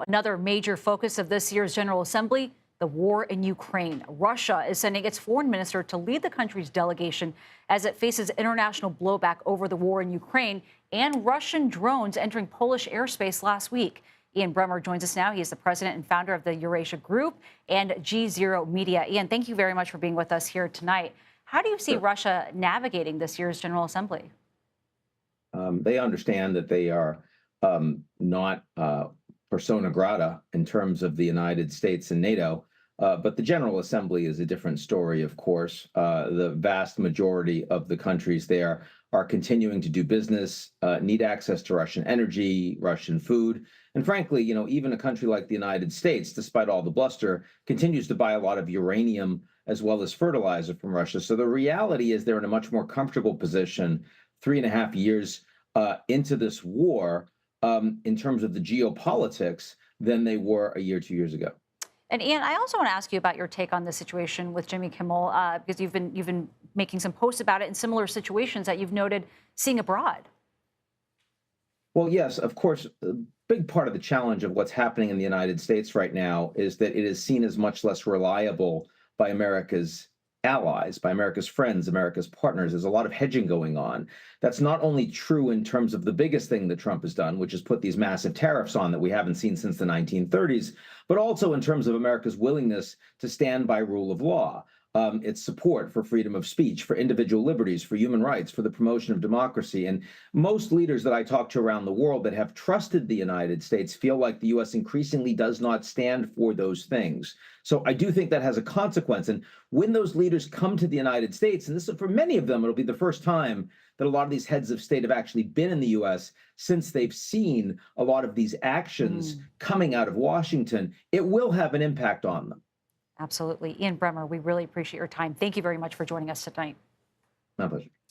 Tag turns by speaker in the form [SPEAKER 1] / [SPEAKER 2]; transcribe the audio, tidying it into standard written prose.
[SPEAKER 1] Another major focus of this year's General Assembly, the war in Ukraine. Russia is sending its foreign minister to lead the country's delegation as it faces international blowback over the war in Ukraine and Russian drones entering Polish airspace last week. Ian Bremmer joins us now. He is the president and founder of the Eurasia Group and GZERO Media. Ian, thank you very much for being with us here tonight. How do you see Russia navigating this year's General Assembly?
[SPEAKER 2] They understand that they are not persona grata in terms of the United States and NATO, but the General Assembly is a different story, of course. The vast majority of the countries there are continuing to do business, need access to Russian energy, Russian food. And frankly, even a country like the United States, despite all the bluster, continues to buy a lot of uranium as well as fertilizer from Russia. So the reality is they're in a much more comfortable position 3.5 years into this war in terms of the geopolitics than they were a year, 2 years ago.
[SPEAKER 1] And Ian, I also want to ask you about your take on the situation with Jimmy Kimmel, because you've been making some posts about it in similar situations that you've noted seeing abroad.
[SPEAKER 2] Well, yes, of course. A big part of the challenge of what's happening in the United States right now is that it is seen as much less reliable by America's allies, by America's friends, America's partners. There's a lot of hedging going on. That's not only true in terms of the biggest thing that Trump has done, which is put these massive tariffs on that we haven't seen since the 1930s, but also in terms of America's willingness to stand by rule of law. Its support for freedom of speech, for individual liberties, for human rights, for the promotion of democracy. And most leaders that I talk to around the world that have trusted the United States feel like the U.S. increasingly does not stand for those things. So I do think that has a consequence. And when those leaders come to the United States, and this for many of them, it'll be the first time that a lot of these heads of state have actually been in the U.S. since they've seen a lot of these actions coming out of Washington, it will have an impact on them.
[SPEAKER 1] Absolutely. Ian Bremmer, we really appreciate your time. Thank you very much for joining us tonight.
[SPEAKER 2] My pleasure.